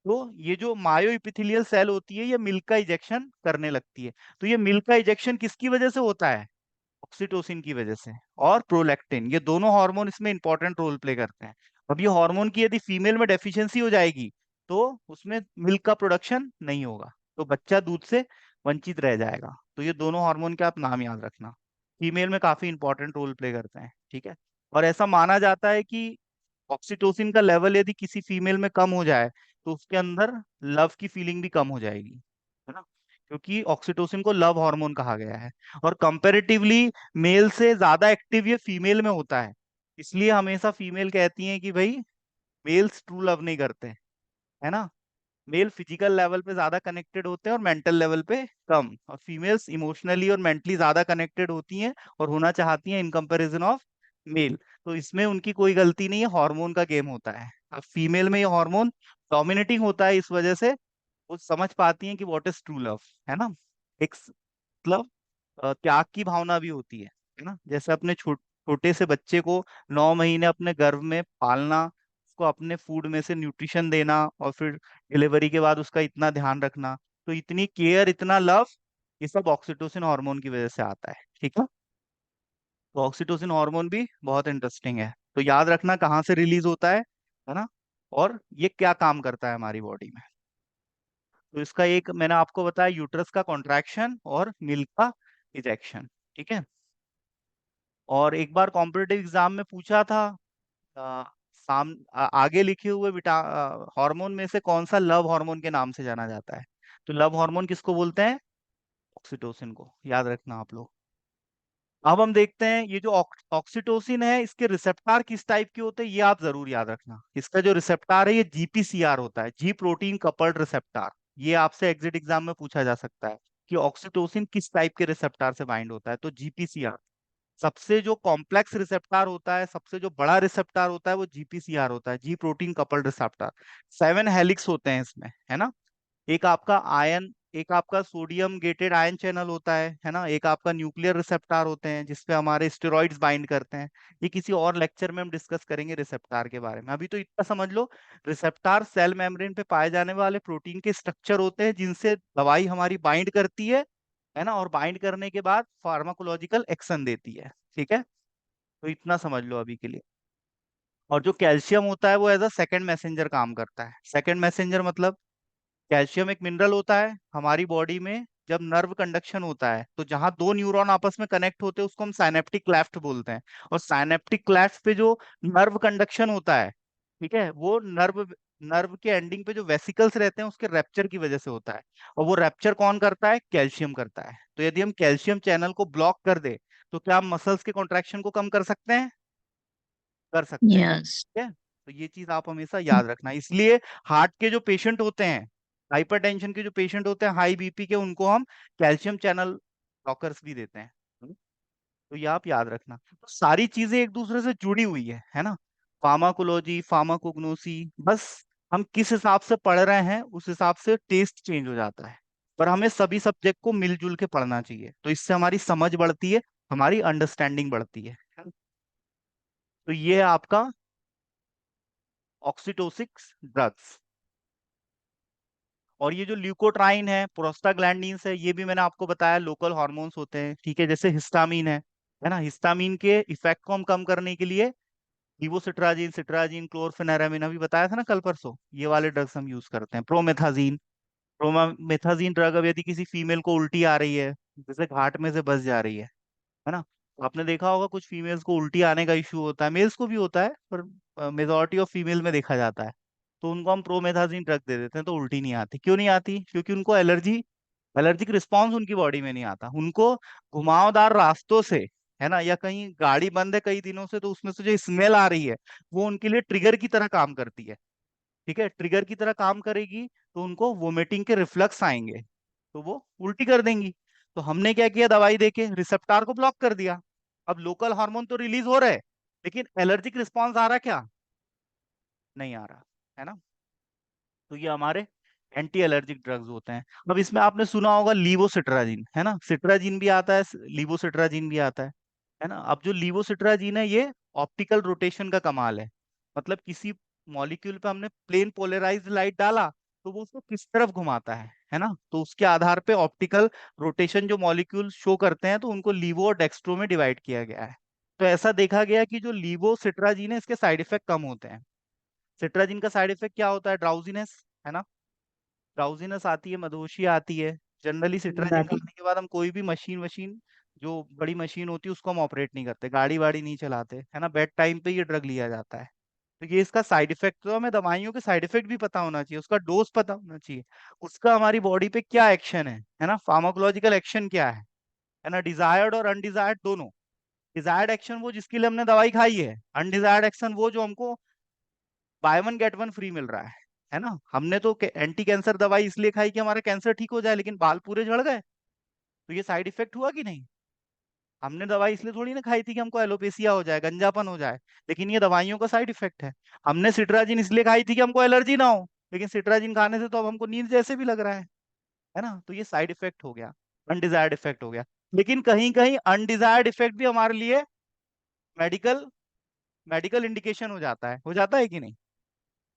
तो ये जो मायो इपिथेलियल सेल होती है ये मिल्क का इजेक्शन करने लगती है। तो ये मिल्क का इजेक्शन किसकी वजह से होता है? ऑक्सीटोसिन की वजह से। और प्रोलैक्टिन, ये दोनों हार्मोन इसमें इंपॉर्टेंट रोल प्ले करते हैं। अब ये हार्मोन की यदि फीमेल में डेफिशिएंसी हो जाएगी तो उसमें मिल्क का प्रोडक्शन नहीं होगा, तो बच्चा दूध से वंचित रह जाएगा। तो ये दोनों हार्मोन के आप नाम याद रखना, फीमेल में काफी इंपॉर्टेंट रोल प्ले करते हैं, ठीक है। और ऐसा माना जाता है कि ऑक्सीटोसिन का लेवल यदि किसी फीमेल में कम हो जाए तो उसके अंदर लव की फीलिंग भी कम हो जाएगी, है ना। क्योंकि ऑक्सीटोसिन को लव हार्मोन कहा गया है। और कंपैरेटिवली मेल से ज्यादा एक्टिव ये फीमेल में होता है। इसलिए हमेशा फीमेल कहती हैं कि भाई मेल्स ट्रू लव नहीं करते, है ना। मेल फिजिकल लेवल पे ज्यादा कनेक्टेड होते हैं और मेंटल लेवल पे कम, और फीमेल्स इमोशनली और मेंटली ज्यादा कनेक्टेड होती हैं और होना चाहती हैं इन कंपैरिजन ऑफ मेल। तो इसमें उनकी कोई गलती नहीं है, हार्मोन का गेम होता है। अब फीमेल में ये हार्मोन डोमिनेटिंग होता है, इस वजह से वो समझ पाती हैं कि व्हाट इज ट्रू लव, है ना। एक मतलब त्याग की भावना भी होती है ना। जैसे अपने छोटे से बच्चे को 9 महीने अपने गर्भ में पालना, उसको अपने फूड में से न्यूट्रिशन देना, और फिर डिलीवरी के बाद उसका इतना ध्यान रखना, तो इतनी केयर, इतना लव, ये सब ऑक्सीटोसिन हार्मोन की वजह से आता है, ठीक है। तो ऑक्सीटोसिन हार्मोन भी बहुत इंटरेस्टिंग है, तो याद रखना कहाँ से रिलीज होता है ना, और ये क्या काम करता है हमारी बॉडी में। तो इसका एक मैंने आपको बताया, यूट्रस का कॉन्ट्रैक्शन और मिल्क का इजेक्शन, ठीक है। और एक बार कॉम्पिटिटिव एग्जाम में पूछा था, आगे लिखे हुए हार्मोन में से कौन सा लव हार्मोन के नाम से जाना जाता है? तो लव हार्मोन किसको बोलते हैं? ऑक्सीटोसिन को, याद रखना आप लोग। अब हम देखते हैं ये जो ऑक्सीटोसिन है इसके रिसेप्टार किस टाइप के होते हैं, ये आप जरूर याद रखना। इसका जो रिसेप्टार है ये जीपीसीआर होता है, जी प्रोटीन कपल्ड रिसेप्टार। ये आपसे एग्जिट एग्जाम में पूछा जा सकता है कि ऑक्सीटोसिन किस टाइप के रिसेप्टार से बाइंड होता है, तो जीपीसीआर। सबसे जो कॉम्प्लेक्स रिसेप्टार होता है, सबसे जो बड़ा रिसेप्टार होता है वो जीपीसीआर होता है, जी प्रोटीन कपल्ड रिसेप्टार। 7 हेलिक्स होते हैं इसमें, है ना। एक आपका आयन, एक आपका सोडियम गेटेड आयन चैनल होता है ना। एक आपका न्यूक्लियर रिसेप्टार होते हैं जिसपे हमारे स्टेरॉइड्स बाइंड करते हैं। ये किसी और लेक्चर में हम डिस्कस करेंगे रिसेप्टार के बारे में, अभी तो इतना समझ लो। रिसेप्टार सेल मेम्ब्रेन पे पाए जाने वाले प्रोटीन के स्ट्रक्चर होते हैं जिनसे दवाई हमारी बाइंड करती है ना, और बाइंड करने के बाद फार्माकोलॉजिकल एक्शन देती है, ठीक है। तो इतना समझ लो अभी के लिए। और जो कैल्शियम होता है वो एज अ सेकंड मैसेंजर काम करता है। सेकंड मैसेंजर मतलब कैल्शियम एक मिनरल होता है हमारी बॉडी में। जब नर्व कंडक्शन होता है तो जहां दो न्यूरॉन आपस में कनेक्ट होते हैं उसको हम साइनेप्टिक क्लेफ्ट बोलते हैं। और साइनेप्टिक क्लेफ्ट पे जो नर्व कंडक्शन होता है, ठीक है, वो नर्व नर्व के एंडिंग पे जो वेसिकल्स रहते हैं उसके रैप्चर की वजह से होता है। और वो रैप्चर कौन करता है? कैल्शियम करता है। तो यदि हम कैल्शियम चैनल को ब्लॉक कर दे तो क्या हम मसल्स के कॉन्ट्रैक्शन को कम कर सकते हैं? कर सकते हैं, यस। ठीक है। तो ये चीज आप हमेशा याद रखना। इसलिए हार्ट के जो पेशेंट होते हैं, हाइपरटेंशन के जो पेशेंट होते हैं, हाई बीपी के, उनको हम कैल्शियम चैनल ब्लॉकर्स भी देते हैं। तो ये आप याद रखना। तो सारी चीजें एक दूसरे से जुड़ी हुई है ना। फार्माकोलॉजी, फार्माकोग्नोसी, बस हम किस हिसाब से पढ़ रहे हैं उस हिसाब से टेस्ट चेंज हो जाता है। पर हमें सभी सब्जेक्ट को मिलजुल के पढ़ना चाहिए, तो इससे हमारी समझ बढ़ती है, हमारी अंडरस्टैंडिंग बढ़ती है। तो ये है आपका ऑक्सीटोसिस ड्रग्स। और ये जो ल्यूकोट्राइन है, प्रोस्टाग्लैंडिन्स है, ये भी मैंने आपको बताया लोकल हार्मोन्स होते हैं, ठीक है। जैसे हिस्टामीन है ना। हिस्टामीन के इफेक्ट को हम कम करने के लिए लिवोसिट्राजिन, सिट्राजिन, क्लोरफेनेरामिन, अभी बताया था ना कल परसों, ये वाले ड्रग्स हम यूज करते हैं। प्रोमेथाजीन, प्रोमेथाजीन ड्रग, अब यदि किसी फीमेल को उल्टी आ रही है, जैसे घाट में से बस जा रही है ना। तो आपने देखा होगा कुछ फीमेल्स को उल्टी आने का इश्यू होता है, मेल्स को भी होता है पर मेजोरिटी ऑफ फीमेल में देखा जाता है। तो उनको हम प्रोमेथाजिन ड्रग दे देते हैं तो उल्टी नहीं आती। क्यों नहीं आती? क्योंकि उनको एलर्जिक रिस्पॉन्स उनकी बॉडी में नहीं आता। उनको घुमावदार रास्तों से, है ना, या कहीं गाड़ी बंद है कई दिनों से तो उसमें से जो स्मेल आ रही है वो उनके लिए ट्रिगर की तरह काम करती है। ठीक है, ट्रिगर की तरह काम करेगी तो उनको वोमिटिंग के रिफ्लक्स आएंगे तो वो उल्टी कर देंगी। तो हमने क्या किया, दवाई देके रिसेप्टार को ब्लॉक कर दिया। अब लोकल हार्मोन तो रिलीज हो रहा है लेकिन एलर्जिक रिस्पॉन्स आ रहा क्या? नहीं आ रहा, है ना। तो ये हमारे एंटी एलर्जिक ड्रग्स होते हैं। अब इसमें आपने सुना होगा लीवोसिट्राजिन, है ना, सिट्राजिन भी आता है, लीवोसिट्राजिन भी आता है ना। अब जो लीवोसिट्राजिन है ये ऑप्टिकल रोटेशन का कमाल है। मतलब किसी मॉलिक्यूल पे हमने प्लेन पोलराइज्ड लाइट डाला तो वो उसको किस तरफ घुमाता है ना, तो उसके आधार पे ऑप्टिकल रोटेशन जो मॉलिक्यूल शो करते हैं तो उनको लीवो और डेक्स्ट्रो में डिवाइड किया गया है। तो ऐसा देखा गया कि जो लीवोसिट्राजिन है इसके साइड इफेक्ट कम होते हैं। सिट्राजिन का साइड इफेक्ट क्या होता है? ड्राउजीनेस, है ना, ड्राउजीनेस आती है, मदहोशी आती है। जनरली सिट्राजिन दादी। खाने के बाद हम कोई भी मशीन वशीन, जो बड़ी मशीन होती है उसको हम ऑपरेट नहीं करते, गाड़ी वाड़ी नहीं चलाते, है ना, बेड टाइम पे ये ड्रग लिया जाता है। तो ये इसका साइड इफेक्ट, तो हमें दवाइयों के साइड इफेक्ट भी पता होना चाहिए, उसका डोज पता होना चाहिए, उसका हमारी बॉडी पे क्या एक्शन है ना, फार्माकोलॉजिकल एक्शन क्या है ना, डिजायर्ड और अनडिजायर्ड दोनों। डिजायर्ड एक्शन वो जिसके लिए हमने दवाई खाई है, अनडिजायर्ड एक्शन वो जो हमको buy one get one free मिल रहा है ना। हमने तो एंटी कैंसर दवाई इसलिए खाई कि हमारा कैंसर ठीक हो जाए लेकिन बाल पूरे झड़ गए, तो ये साइड इफेक्ट हुआ कि नहीं? हमने दवाई इसलिए थोड़ी ना खाई थी कि हमको एलोपेसिया हो जाए, गंजापन हो जाए, लेकिन ये दवाइयों का साइड इफेक्ट है। हमने सिट्राजिन इसलिए खाई थी कि हमको एलर्जी ना हो, लेकिन सिट्राजिन खाने से तो अब हमको नींद जैसे भी लग रहा है ना, तो ये साइड इफेक्ट हो गया, अनडिजायर्ड इफेक्ट हो गया। लेकिन कहीं कहीं अनडिजायर्ड इफेक्ट भी हमारे लिए मेडिकल मेडिकल इंडिकेशन हो जाता है कि नहीं?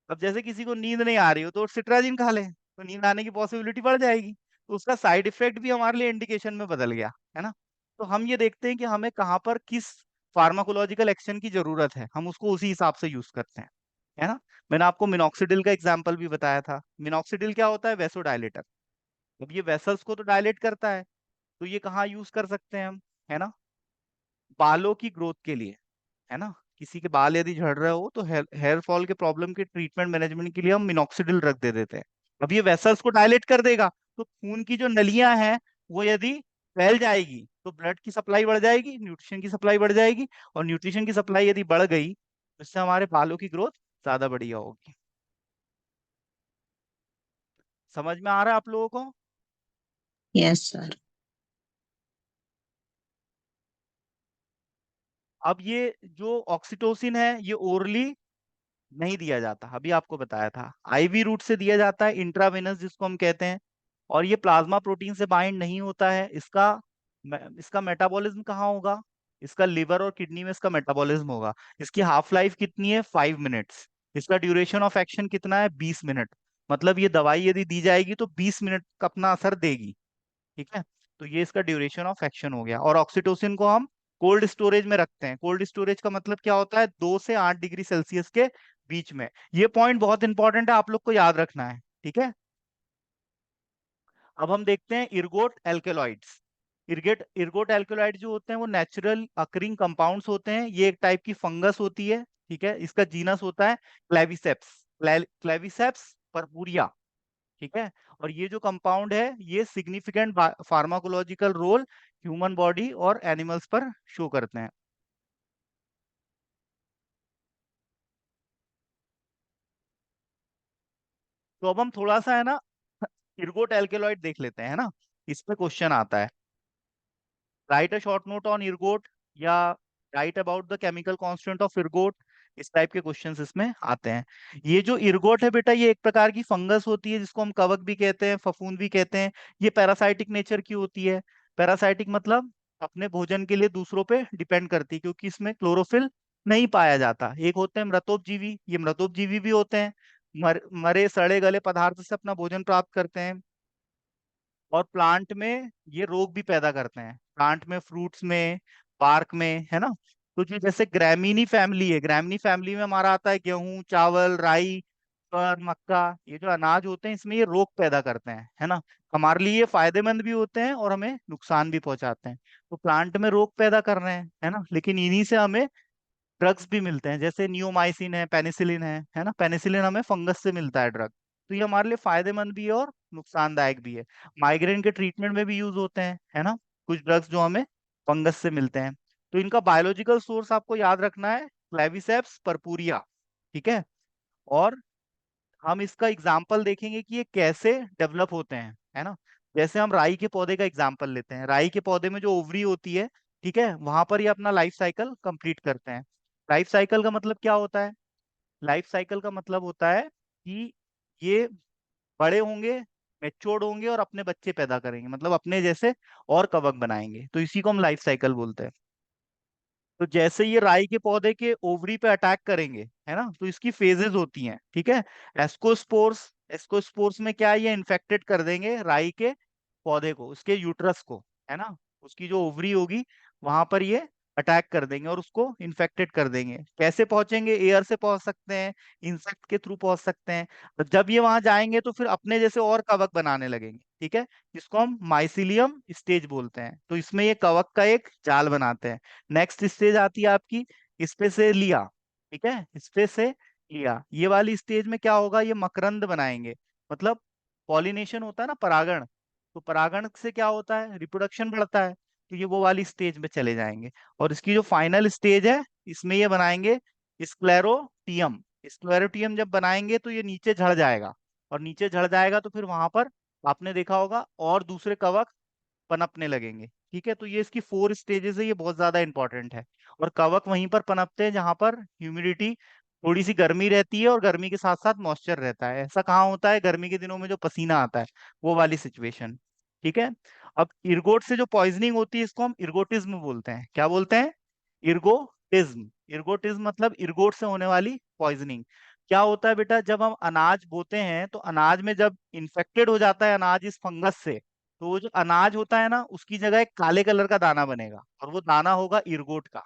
अब जैसे किसी को नींद नहीं आ रही हो तो सिट्राजिन खा ले तो नींद आने की पॉसिबिलिटी बढ़ जाएगी, तो उसका साइड इफेक्ट भी हमारे लिए इंडिकेशन में बदल गया, है ना। तो हम ये देखते हैं कि हमें कहाँ पर किस फार्माकोलॉजिकल एक्शन की जरूरत है, हम उसको उसी हिसाब से यूज करते हैं, है ना। मैंने आपको मिनॉक्सिडिल का एग्जाम्पल भी बताया था। मिनॉक्सिडिल क्या होता है? वेसोडायलेटर। अब ये वेसल्स को तो डायलेट करता है, तो ये कहाँ यूज कर सकते हैं हम, है ना, बालों की ग्रोथ के लिए, है ना। किसी के बाल यदि झड़ रहे हो तो हेयर फॉल के प्रॉब्लम के ट्रीटमेंट मैनेजमेंट के लिए हम मिनॉक्सिडिल रख दे देते हैं। अब ये वेसल्स को डायलेट कर देगा तो खून की जो नलियां हैं वो यदि फैल जाएगी तो ब्लड की सप्लाई बढ़ जाएगी, न्यूट्रिशन की सप्लाई बढ़ जाएगी, और न्यूट्रिशन की सप्लाई यदि बढ़ गई तो इससे हमारे बालों की ग्रोथ ज्यादा बढ़िया होगी। समझ में आ रहा है आप लोगों को? Yes sir. अब ये जो ऑक्सीटोसिन है ये ओरली नहीं दिया जाता, अभी आपको बताया था, आईवी रूट से दिया जाता है, इंट्रावेनस जिसको हम कहते हैं। और ये प्लाज्मा प्रोटीन से बाइंड नहीं होता है। इसका मेटाबॉलिज्म कहाँ होगा? इसका लिवर और किडनी में इसका मेटाबॉलिज्म होगा। इसकी हाफ लाइफ कितनी है? 5 मिनट्स। इसका ड्यूरेशन ऑफ एक्शन कितना है? 20 मिनट। मतलब ये दवाई यदि दी जाएगी तो 20 मिनट का अपना असर देगी। ठीक है, तो ये इसका ड्यूरेशन ऑफ एक्शन हो गया। और ऑक्सीटोसिन को हम कोल्ड स्टोरेज में रखते हैं। कोल्ड स्टोरेज का मतलब क्या होता है? 2 से 8 डिग्री सेल्सियस के बीच में। ये पॉइंट बहुत इंपॉर्टेंट है, आप लोग को याद रखना है। ठीक है, अब हम देखते हैं इर्गोट एल्केलॉइड्स। इर्गोट एल्केलॉइड जो होते हैं वो नेचुरल अकरिंग कंपाउंड्स होते हैं। ये एक टाइप की फंगस होती है। ठीक है, इसका जीनस होता है क्लेविसेप्स, क्लेविसेप्स पर्पुरिया। ठीक है, और ये जो कंपाउंड है ये significant pharmacological role human body और एनिमल्स पर शो करते हैं। तो अब हम थोड़ा सा, है ना, इर्गोट एल्केलॉइड देख लेते हैं, है ना। इस पे क्वेश्चन आता है, write a short note on ergot, या write about the chemical constant of ergot. इस टाइप के क्वेश्चंस इसमें आते हैं। ये जो इर्गोट है बेटा ये एक प्रकार की फंगस होती है जिसको हम कवक भी कहते हैं, फफूंद भी कहते हैं। ये पैरासाइटिक नेचर की होती है। पैरासाइटिक मतलब अपने भोजन के लिए दूसरों पे डिपेंड करती है, क्योंकि इसमें क्लोरोफिल नहीं पाया जाता। एक होते हैं मृतोपजीवी, ये मृतोपजीवी भी होते हैं, मरे सड़े गले पदार्थ से अपना भोजन प्राप्त करते हैं। और प्लांट में ये रोग भी पैदा करते हैं, प्लांट में, फ्रूट्स में, पार्क में, है ना। तो जो जैसे ग्रामीनी फैमिली है, ग्रामीनी फैमिली में हमारा आता है गेहूं, चावल, राई और मक्का। ये जो अनाज होते हैं इसमें ये रोग पैदा करते हैं, है ना। हमारे लिए ये फायदेमंद भी होते हैं और हमें नुकसान भी पहुंचाते हैं। तो प्लांट में रोग पैदा कर रहे हैं, है ना, लेकिन इन्हीं से हमें ड्रग्स भी मिलते हैं, जैसे नियोमाइसिन है ना, पेनिसिलिन हमें फंगस से मिलता है ड्रग। तो ये हमारे लिए फायदेमंद भी है और नुकसानदायक भी है। माइग्रेन के ट्रीटमेंट में भी यूज होते हैं, है ना, कुछ ड्रग्स जो हमें फंगस से मिलते हैं। तो इनका बायोलॉजिकल सोर्स आपको याद रखना है, क्लेविसेप्स पर्पूरिया। ठीक है। और हम इसका एग्जाम्पल देखेंगे कि ये कैसे डेवलप होते हैं, है ना। जैसे हम राई के पौधे का एग्जाम्पल लेते हैं, राई के पौधे में जो ओवरी होती है, ठीक है, वहां पर ये अपना लाइफ साइकिल कंप्लीट करते हैं। लाइफ साइकिल का मतलब क्या होता है? लाइफ साइकिल का मतलब होता है कि ये बड़े होंगे, मेच्योर्ड होंगे और अपने बच्चे पैदा करेंगे, मतलब अपने जैसे और कवक बनाएंगे, तो इसी को हम लाइफ साइकिल बोलते हैं। तो जैसे ये राई के पौधे के ओवरी पे अटैक करेंगे, है ना, तो इसकी फेजेस होती हैं, ठीक है। एस्कोस्पोर्स, एस्कोस्पोर्स में क्या है, ये इन्फेक्टेड कर देंगे राई के पौधे को, उसके यूट्रस को, है ना, उसकी जो ओवरी होगी वहां पर ये अटैक कर देंगे और उसको इन्फेक्टेड कर देंगे। कैसे पहुंचेंगे? एयर से पहुंच सकते हैं, इंसेक्ट के थ्रू पहुंच सकते हैं। तो जब ये वहां जाएंगे तो फिर अपने जैसे और कवक बनाने लगेंगे, ठीक है, जिसको हम माइसिलियम स्टेज बोलते हैं। तो इसमें ये कवक का एक जाल बनाते हैं। नेक्स्ट स्टेज आती है आपकी स्पेसेलिया, ठीक है, स्पेसेलिया। ये वाली स्टेज में क्या होगा, ये मकरंद बनाएंगे, मतलब पॉलिनेशन होता है ना, परागण। तो परागण से क्या होता है, रिप्रोडक्शन बढ़ता है। तो ये वो वाली स्टेज में चले जाएंगे। और इसकी जो फाइनल स्टेज है, इसमें ये बनाएंगे स्क्लेरोटियम। स्क्लेरोटियम जब बनाएंगे तो ये नीचे झड़ जाएगा, और नीचे झड़ जाएगा तो फिर वहां पर आपने देखा होगा और दूसरे कवक पनपने लगेंगे। ठीक है, तो ये इसकी 4 स्टेजेस है, ये बहुत ज्यादा इंपॉर्टेंट है। और कवक वहीं पर पनपते हैं जहां पर ह्यूमिडिटी, थोड़ी सी गर्मी रहती है और गर्मी के साथ साथ मॉइस्चर रहता है। ऐसा कहाँ होता है? गर्मी के दिनों में जो पसीना आता है, वो वाली सिचुएशन। ठीक है। अब इर्गोट से जो पॉइजनिंग होती है, इसको हम इर्गोटिज्म बोलते हैं। क्या बोलते हैं? इर्गोटिज्म। इर्गोटिज्म मतलब इर्गोट से होने वाली पॉइजनिंग। क्या होता है बेटा, जब हम अनाज बोते हैं तो अनाज में जब इन्फेक्टेड हो जाता है अनाज इस फंगस से, तो वो जो अनाज होता है ना, उसकी जगह एक काले कलर का दाना बनेगा, और वो दाना होगा इरगोट का।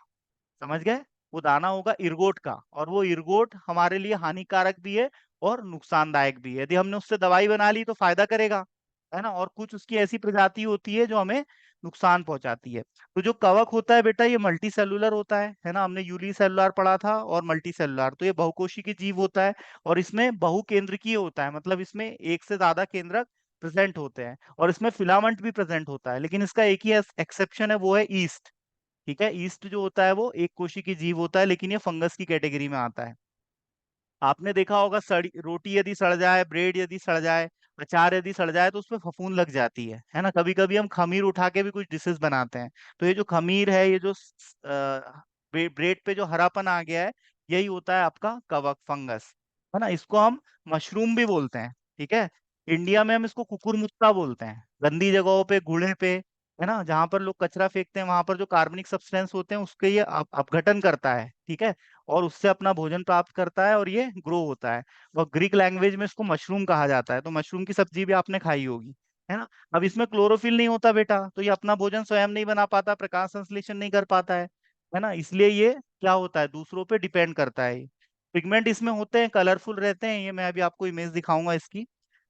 समझ गए? वो दाना होगा इरगोट का, और वो इरगोट हमारे लिए हानिकारक भी है और नुकसानदायक भी है। यदि हमने उससे दवाई बना ली तो फायदा करेगा, है ना, और कुछ उसकी ऐसी प्रजाति होती है जो हमें नुकसान पहुंचाती है। तो जो कवक होता है बेटा, ये मल्टी सेलुलर होता है ना, हमने यूनिसेलुलर पढ़ा था और मल्टी सेलुलर, तो ये बहुकोशिकीय जीव होता है। और इसमें बहुकेंद्रकीय होता है, मतलब इसमें एक से ज्यादा केंद्रक प्रेजेंट होते हैं, और इसमें फिलामेंट भी प्रेजेंट होता है। लेकिन इसका एक ही एक्सेप्शन है, वो है ईस्ट। ठीक है, ईस्ट जो होता है वो एक कोशी की जीव होता है, लेकिन ये फंगस की कैटेगरी में आता है। आपने देखा होगा, सड़ी रोटी यदि सड़ जाए, ब्रेड यदि सड़ जाए, अचार यदि सड़ जाए, तो उसमें फफूंद लग जाती है ना। कभी कभी हम खमीर उठा के भी कुछ डिशेस बनाते हैं। तो ये जो खमीर है, ये जो ब्रेड पे जो हरापन आ गया है, यही होता है आपका कवक फंगस, है ना। इसको हम मशरूम भी बोलते हैं। ठीक है। इंडिया में हम इसको कुकुरमुत्ता बोलते हैं, गंदी जगहों पे, कूड़े पे, है ना, जहां पर लोग कचरा फेंकते हैं, वहां पर जो कार्बनिक सब्सटेंस होते हैं उसके ये अपघटन करता है। ठीक है। और उससे अपना भोजन प्राप्त करता है और ये ग्रो होता है। और ग्रीक लैंग्वेज में इसको मशरूम कहा जाता है। तो मशरूम की सब्जी भी आपने खाई होगी, है ना। अब इसमें क्लोरोफिल नहीं होता बेटा, तो ये अपना भोजन स्वयं नहीं बना पाता, प्रकाश संश्लेषण नहीं कर पाता है ना। इसलिए ये क्या होता है, दूसरों पे डिपेंड करता है। पिगमेंट इसमें होते हैं, कलरफुल रहते हैं, ये मैं अभी आपको इमेज दिखाऊंगा इसकी,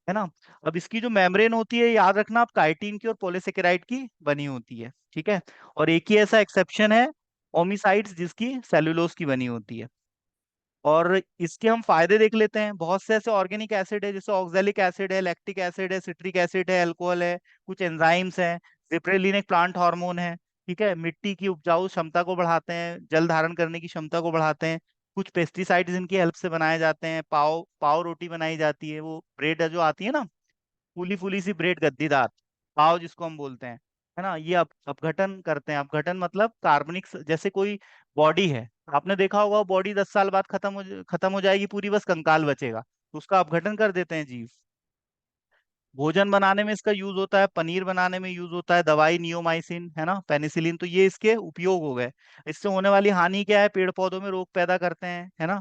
है ना। अब इसकी जो मेम्ब्रेन होती है, याद रखना आप, काइटिन की और पॉलीसेकेराइड की बनी होती है। ठीक है। और एक ही ऐसा एक्सेप्शन है, ओमिसाइड्स, जिसकी सेलुलोज की बनी होती है। और इसके हम फायदे देख लेते हैं। बहुत से ऐसे ऑर्गेनिक एसिड है, जैसे ऑक्जेलिक एसिड है, लैक्टिक एसिड है, सिट्रिक एसिड है, अल्कोहल है, कुछ एंजाइम्स हैं। जिब्रेलिन एक प्लांट हार्मोन है। ठीक है, मिट्टी की उपजाऊ क्षमता को बढ़ाते हैं, जल धारण करने की क्षमता को बढ़ाते हैं। कुछ पेस्टिसाइड्स इनकी हेल्प से बनाए जाते हैं। पाव पाव रोटी बनाई जाती है, वो ब्रेड जो आती है ना, फूली फूली सी ब्रेड, गद्दीदार पाव जिसको हम बोलते हैं, है ना, ये अपघटन करते हैं। अपघटन मतलब कार्बनिक, जैसे कोई बॉडी है, आपने देखा होगा बॉडी 10 साल बाद खत्म हो जाएगी पूरी, बस कंकाल बचेगा, तो उसका अपघटन कर देते हैं जीव। भोजन बनाने में इसका यूज होता है, पनीर बनाने में यूज होता है, दवाई नियोमाइसिन, है ना, पेनिसिलिन, तो ये इसके उपयोग हो गए। इससे होने वाली हानि क्या है? पेड़ पौधों में रोग पैदा करते हैं, है ना।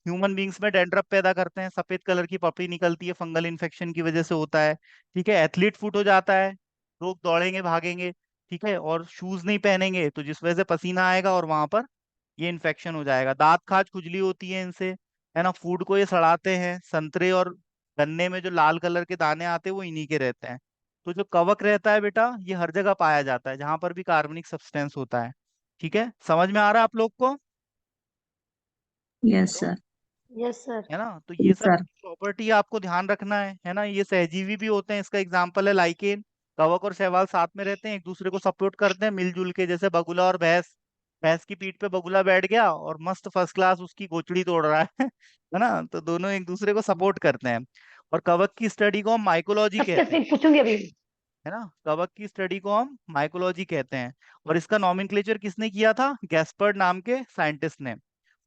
ह्यूमन बींग्स में डैंड्रफ पैदा करते हैं, सफेद कलर की पपड़ी निकलती है, फंगल इन्फेक्शन की वजह से होता है। ठीक है, एथलीट फुट हो जाता है, लोग दौड़ेंगे भागेंगे, ठीक है, और शूज नहीं पहनेंगे, तो जिस वजह से पसीना आएगा और वहां पर ये इन्फेक्शन हो जाएगा। दांत खाज खुजली होती है इनसे, है ना। फूड को ये सड़ाते हैं। संतरे और गन्ने में जो लाल कलर के दाने आते हैं वो इन्हीं के रहते हैं। तो जो कवक रहता है बेटा, ये हर जगह पाया जाता है जहां पर भी कार्बनिक सब्सटेंस होता है। ठीक है, समझ में आ रहा है आप लोग को? Yes hello. Sir. Yes sir. है ना, तो ये सब सर। प्रॉपर्टी आपको ध्यान रखना है ना। ये सहजीवी भी होते हैं, इसका एग्जांपल है लाइकेन। कवक और शैवाल साथ में रहते हैं, एक दूसरे को सपोर्ट करते हैं मिलजुल के, जैसे बगुला और भैंस। भैंस की पीठ पे बगुला बैठ गया और मस्त फर्स्ट क्लास उसकी गोचड़ी तोड़ रहा है है ना, तो दोनों एक दूसरे को सपोर्ट करते हैं। और कवक की स्टडी को हम माइकोलॉजी इसके कहते हैं। फिर पूछूंगी अभी। है ना, कवक की स्टडी को हम माइकोलॉजी कहते हैं। और इसका नॉमेनक्लेचर किसने किया था? गैस्पर्ड नाम के साइंटिस्ट ने।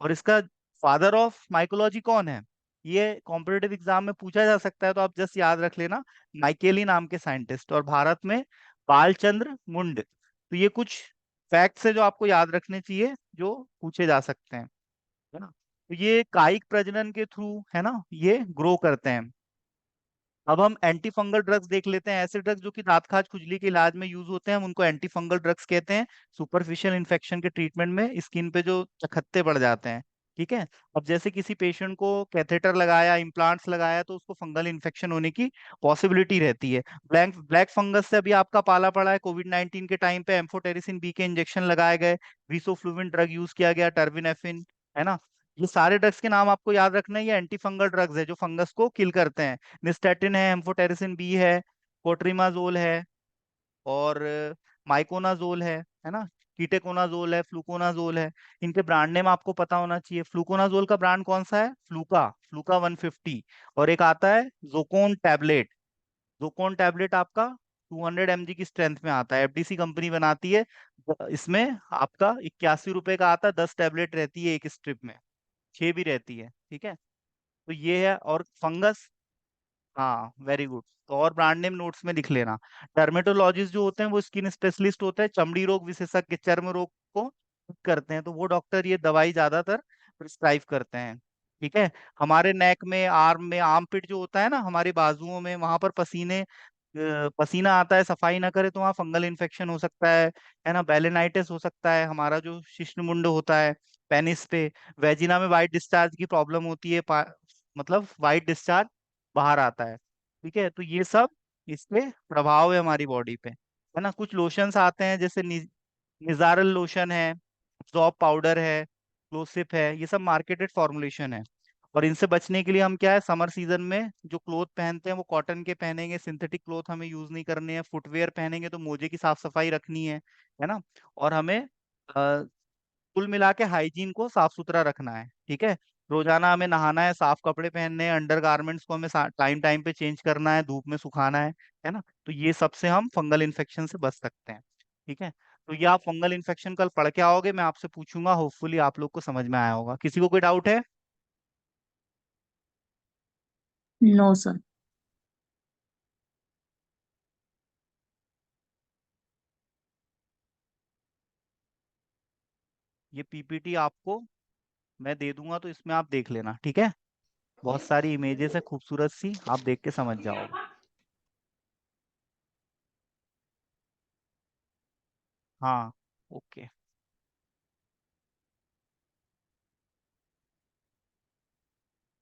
और इसका फादर ऑफ माइकोलॉजी कौन है? ये कॉम्पिटेटिव एग्जाम में पूछा जा सकता है, तो आप जस्ट याद रख लेना, माइकेली नाम के साइंटिस्ट। और भारत में बालचंद्र मुंड। तो ये कुछ फैक्ट्स है जो आपको याद रखने चाहिए, जो पूछे जा सकते हैं। है ना, तो ये कायिक प्रजनन के थ्रू, है ना, ये ग्रो करते हैं। अब हम एंटी फंगल ड्रग्स देख लेते हैं। ऐसे ड्रग्स जो कि दांत खाज खुजली के इलाज में यूज होते हैं, हम उनको एंटी फंगल ड्रग्स कहते हैं। सुपरफिशियल इन्फेक्शन के ट्रीटमेंट में स्किन पे जो चखत्ते पड़ जाते हैं। ठीक है। अब जैसे किसी पेशेंट को कैथेटर लगाया, इम्प्लांट्स लगाया, तो उसको फंगल इन्फेक्शन होने की पॉसिबिलिटी रहती है। ब्लैक ब्लैक फंगस से अभी आपका पाला पड़ा है। कोविड-19 के टाइम पे एम्फोटेरिसिन बी के इंजेक्शन लगाए गए, रिसोफ्लुविन ड्रग यूज किया गया, टर्बिनेफिन। है ना, ये सारे ड्रग्स के नाम आपको याद रखना है। ये एंटी फंगल ड्रग्स है जो फंगस को किल करते हैं। निस्टेटिन है, एम्फोटेरिसिन बी है, कोट्रिमाजोल है, और माइकोनाजोल है ना, कीटेकोनाजोल है, फ्लूकोनाजोल है। इनके ब्रांड नेम आपको पता होना चाहिए। फ्लूकोनाजोल का ब्रांड कौन सा है? फ्लूका, फ्लूका 150। और एक आता है जोकोन टैबलेट। जोकोन टैबलेट आपका 200 mg की स्ट्रेंथ में आता है, एफडीसी कंपनी बनाती है। इसमें आपका 81 रुपए का आता है, 10 टैबलेट रहती है एक स्ट्रिप में, 6 भी रहती है। ठीक है, तो ये है। और फंगस, हाँ वेरी गुड। तो और ब्रांड नेम नोट्स में लिख लेना। डर्मेटोलॉजिस्ट जो होते हैं वो स्किन स्पेशलिस्ट होते हैं, चमड़ी रोग विशेषज्ञ, चर्म रोग को ठीक करते हैं, तो वो डॉक्टर ये दवाई ज्यादातर प्रिस्क्राइब करते हैं। ठीक है। हमारे नेक में, आर्म में, आर्म पिट जो होता है ना, हमारे बाजुओं में, वहां पर पसीना आता है, सफाई ना करे तो वहाँ फंगल इन्फेक्शन हो सकता है ना, बेलेनाइटिस हो सकता है। हमारा जो शिश्नमुंड होता है, पेनिस पे, वेजिना में वाइट डिस्चार्ज की प्रॉब्लम होती है, मतलब वाइट डिस्चार्ज बाहर आता है। ठीक है, तो ये सब इसके प्रभाव है हमारी बॉडी पे। है ना, कुछ लोशंस आते हैं, जैसे निजारल लोशन है, जॉब पाउडर है, क्लोसिप है, ये सब मार्केटेड फॉर्मुलेशन है। और इनसे बचने के लिए हम क्या है, समर सीजन में जो क्लोथ पहनते हैं वो कॉटन के पहनेंगे, सिंथेटिक क्लोथ हमें यूज नहीं करने हैं। फुटवेयर पहनेंगे तो मोजे की साफ सफाई रखनी है ना। और हमें कुल मिला के हाइजीन को साफ सुथरा रखना है। ठीक है, रोजाना हमें नहाना है, साफ कपड़े पहनने हैं, अंडर गारमेंट्स को हमें टाइम टाइम पे चेंज करना है, धूप में सुखाना है ना। तो ये सबसे हम फंगल इन्फेक्शन से बच सकते हैं। ठीक है, तो ये आप फंगल इन्फेक्शन कल पढ़ के आओगे, मैं आपसे पूछूंगा, होपफुली आप लोग को समझ में आया होगा। किसी को कोई डाउट है? No sir. ये पीपीटी आपको मैं दे दूंगा, तो इसमें आप देख लेना। ठीक है, बहुत सारी इमेजेस है खूबसूरत सी, आप देख के समझ जाओगे। हाँ, ओके।